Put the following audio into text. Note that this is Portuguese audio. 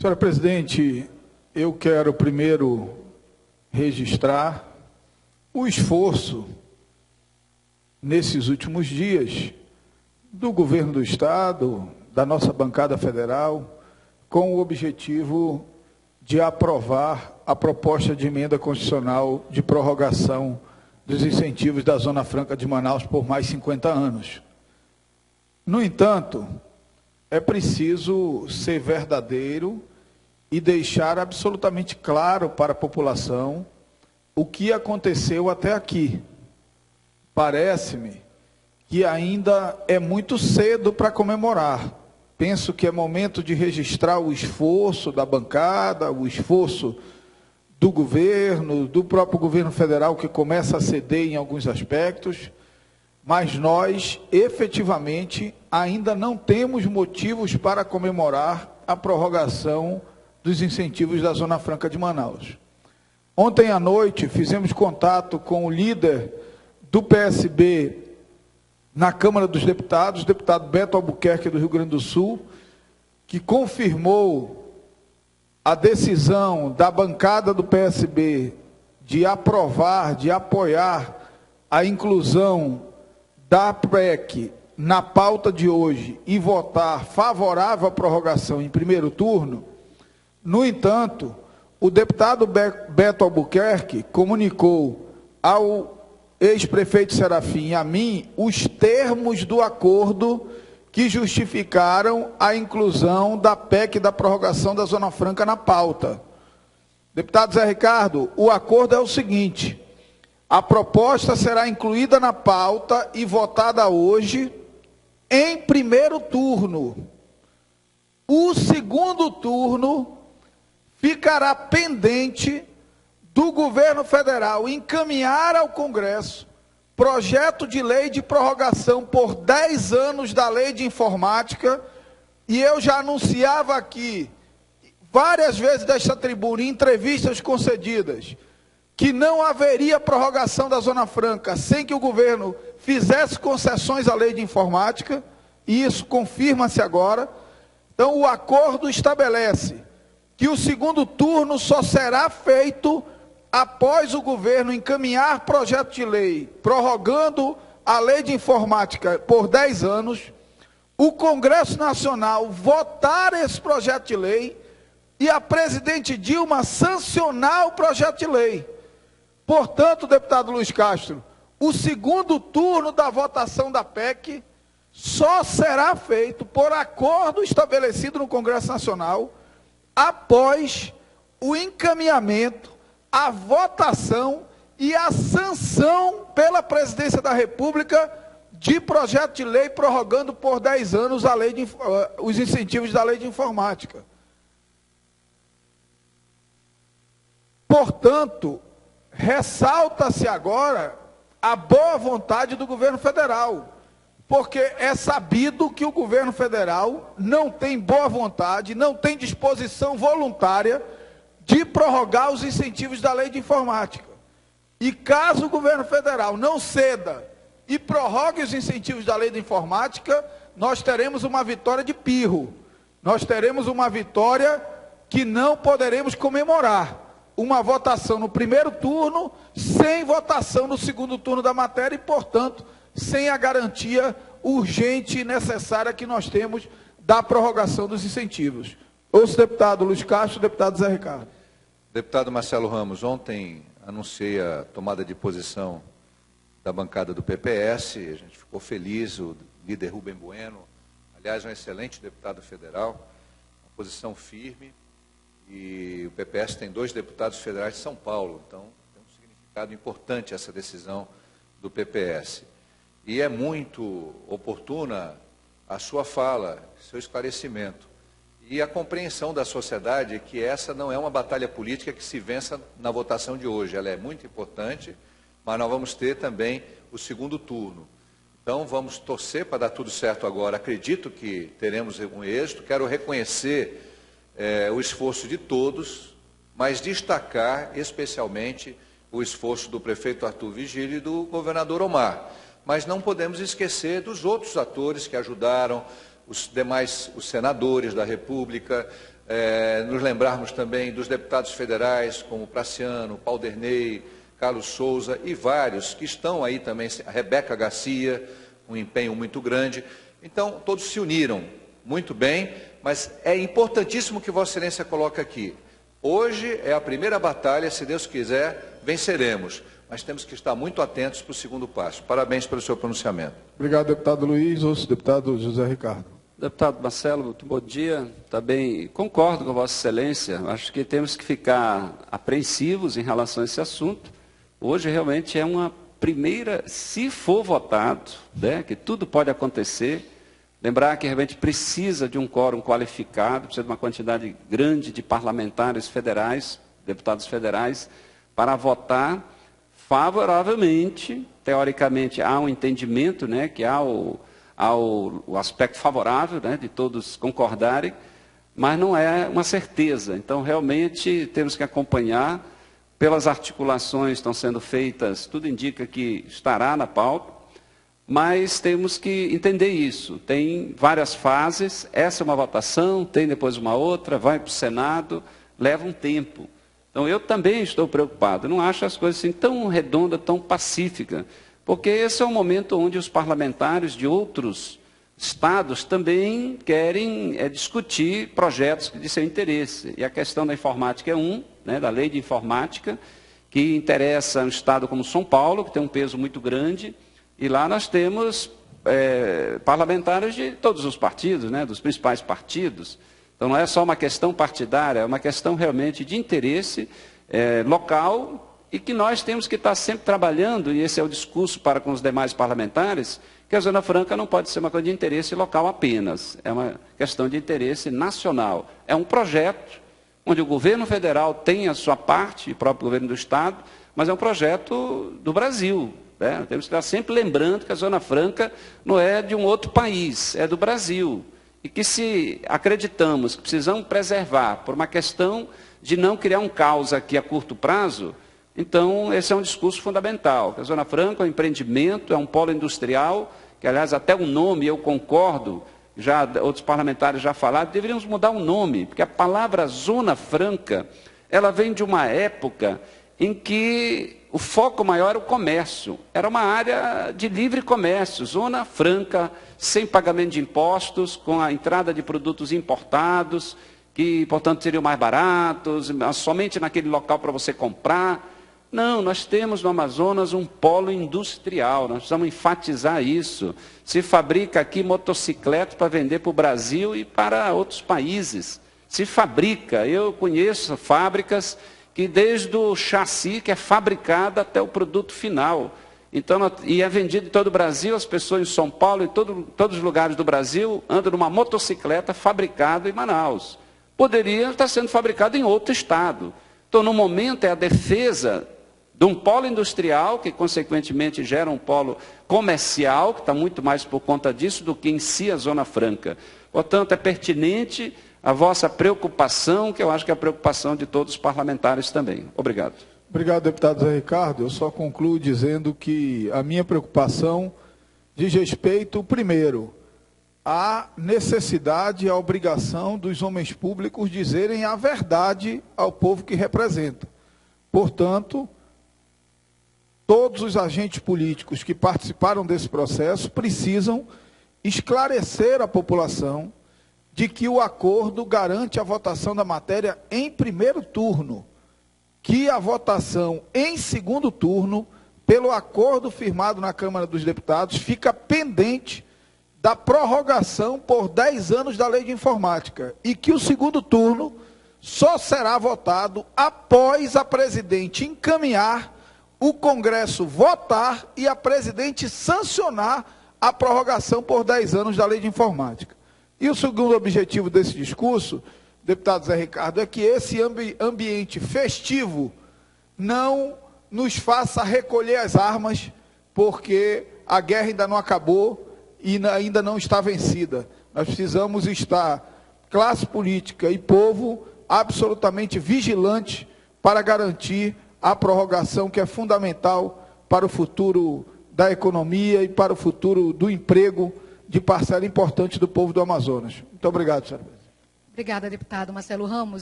Senhora presidente, eu quero primeiro registrar o esforço nesses últimos dias do governo do Estado, da nossa bancada federal, com o objetivo de aprovar a proposta de emenda constitucional de prorrogação dos incentivos da Zona Franca de Manaus por mais 50 anos. No entanto, é preciso ser verdadeiro e deixar absolutamente claro para a população o que aconteceu até aqui. Parece-me que ainda é muito cedo para comemorar. Penso que é momento de registrar o esforço da bancada, o esforço do governo, do próprio governo federal, que começa a ceder em alguns aspectos, mas nós, efetivamente, ainda não temos motivos para comemorar a prorrogação dos incentivos da Zona Franca de Manaus. Ontem à noite, fizemos contato com o líder do PSB na Câmara dos Deputados, o deputado Beto Albuquerque, do Rio Grande do Sul, que confirmou a decisão da bancada do PSB de aprovar, de apoiar a inclusão da PEC na pauta de hoje e votar favorável à prorrogação em primeiro turno. No entanto, o deputado Beto Albuquerque comunicou ao ex-prefeito Serafim e a mim os termos do acordo que justificaram a inclusão da PEC da prorrogação da Zona Franca na pauta. Deputado Zé Ricardo, o acordo é o seguinte: a proposta será incluída na pauta e votada hoje em primeiro turno. O segundo turno ficará pendente do governo federal encaminhar ao Congresso projeto de lei de prorrogação por 10 anos da lei de informática, e eu já anunciava aqui, várias vezes desta tribuna, em entrevistas concedidas, que não haveria prorrogação da Zona Franca sem que o governo fizesse concessões à lei de informática, e isso confirma-se agora. Então, o acordo estabelece que o segundo turno só será feito após o governo encaminhar projeto de lei prorrogando a lei de informática por 10 anos, o Congresso Nacional votar esse projeto de lei e a presidente Dilma sancionar o projeto de lei. Portanto, deputado Luiz Castro, o segundo turno da votação da PEC só será feito por acordo estabelecido no Congresso Nacional após o encaminhamento, a votação e a sanção pela Presidência da República de projeto de lei prorrogando por 10 anos a lei os incentivos da lei de informática. Portanto, ressalta-se agora a boa vontade do governo federal, porque é sabido que o governo federal não tem boa vontade, não tem disposição voluntária de prorrogar os incentivos da lei de informática. E caso o governo federal não ceda e prorrogue os incentivos da lei de informática, nós teremos uma vitória de pirro. Nós teremos uma vitória que não poderemos comemorar. Uma votação no primeiro turno, sem votação no segundo turno da matéria e, portanto, sem a garantia urgente e necessária que nós temos da prorrogação dos incentivos. Ouço o deputado Luiz Castro, deputado Zé Ricardo. Deputado Marcelo Ramos, ontem anunciei a tomada de posição da bancada do PPS, a gente ficou feliz, o líder Rubem Bueno, aliás, um excelente deputado federal, uma posição firme, e o PPS tem 2 deputados federais de São Paulo, então tem um significado importante essa decisão do PPS. E é muito oportuna a sua fala, seu esclarecimento e a compreensão da sociedade que essa não é uma batalha política que se vença na votação de hoje. Ela é muito importante, mas nós vamos ter também o segundo turno. Então, vamos torcer para dar tudo certo agora. Acredito que teremos um êxito. Quero reconhecer o esforço de todos, mas destacar especialmente o esforço do prefeito Arthur Vigílio e do governador Omar. Mas não podemos esquecer dos outros atores que ajudaram, os senadores da República, nos lembrarmos também dos deputados federais, como Praciano, Paulderney, Carlos Souza e vários que estão aí também, a Rebeca Garcia, um empenho muito grande. Então, todos se uniram muito bem, mas é importantíssimo que Vossa Excelência coloque aqui. Hoje é a primeira batalha, se Deus quiser, venceremos. Mas temos que estar muito atentos para o segundo passo. Parabéns pelo seu pronunciamento. Obrigado, deputado Luiz. Ouço, deputado José Ricardo. Deputado Marcelo, muito bom dia. Também concordo com Vossa Excelência. Acho que temos que ficar apreensivos em relação a esse assunto. Hoje realmente é uma primeira, se for votado, né, que tudo pode acontecer. Lembrar que realmente precisa de um quórum qualificado, precisa de uma quantidade grande de parlamentares federais, deputados federais, para votar favoravelmente. Teoricamente, há um entendimento, né, que há o aspecto favorável, né, de todos concordarem, mas não é uma certeza. Então, realmente, temos que acompanhar. Pelas articulações que estão sendo feitas, tudo indica que estará na pauta. Mas temos que entender isso. Tem várias fases, essa é uma votação, tem depois uma outra, vai para o Senado, leva um tempo. Então eu também estou preocupado, não acho as coisas assim tão redondas, tão pacíficas, porque esse é um momento onde os parlamentares de outros estados também querem discutir projetos de seu interesse. E a questão da informática é né, da lei de informática, que interessa um estado como São Paulo, que tem um peso muito grande. E lá nós temos parlamentares de todos os partidos, né, dos principais partidos. Então não é só uma questão partidária, é uma questão realmente de interesse local e que nós temos que estar sempre trabalhando, e esse é o discurso para com os demais parlamentares, que a Zona Franca não pode ser uma coisa de interesse local apenas, é uma questão de interesse nacional. É um projeto onde o governo federal tem a sua parte, o próprio governo do Estado, mas é um projeto do Brasil. Temos que estar sempre lembrando que a Zona Franca não é de um outro país, é do Brasil. E que se acreditamos que precisamos preservar por uma questão de não criar um caos aqui a curto prazo, então esse é um discurso fundamental. Que a Zona Franca é um empreendimento, é um polo industrial, que aliás até o nome eu concordo, já outros parlamentares já falaram, deveríamos mudar o nome, porque a palavra Zona Franca, ela vem de uma época em que o foco maior era o comércio, era uma área de livre comércio, Zona Franca, sem pagamento de impostos, com a entrada de produtos importados, que, portanto, seriam mais baratos, somente naquele local para você comprar. Não, nós temos no Amazonas um polo industrial, nós precisamos enfatizar isso. Se fabrica aqui motocicletas para vender para o Brasil e para outros países. Se fabrica, eu conheço fábricas que desde o chassi, que é fabricado, até o produto final. Então, e é vendido em todo o Brasil, as pessoas em São Paulo, em todos os lugares do Brasil, andam numa motocicleta fabricada em Manaus. Poderia estar sendo fabricado em outro estado. Então, no momento, é a defesa de um polo industrial, que consequentemente gera um polo comercial, que está muito mais por conta disso do que em si a Zona Franca. Portanto, é pertinente a vossa preocupação, que eu acho que é a preocupação de todos os parlamentares também. Obrigado. Obrigado, deputado Zé Ricardo. Eu só concluo dizendo que a minha preocupação diz respeito, primeiro, à necessidade e à obrigação dos homens públicos dizerem a verdade ao povo que representa. Portanto, todos os agentes políticos que participaram desse processo precisam esclarecer a população de que o acordo garante a votação da matéria em primeiro turno, que a votação em segundo turno, pelo acordo firmado na Câmara dos Deputados, fica pendente da prorrogação por 10 anos da Lei de Informática, e que o segundo turno só será votado após a presidente encaminhar, o Congresso votar e a presidente sancionar a prorrogação por 10 anos da Lei de Informática. E o segundo objetivo desse discurso, deputado Zé Ricardo, é que esse ambiente festivo não nos faça recolher as armas, porque a guerra ainda não acabou e ainda não está vencida. Nós precisamos estar, classe política e povo, absolutamente vigilantes para garantir a prorrogação que é fundamental para o futuro da economia e para o futuro do emprego de parcela importante do povo do Amazonas. Muito obrigado, senhor presidente. Obrigada, deputado Marcelo Ramos.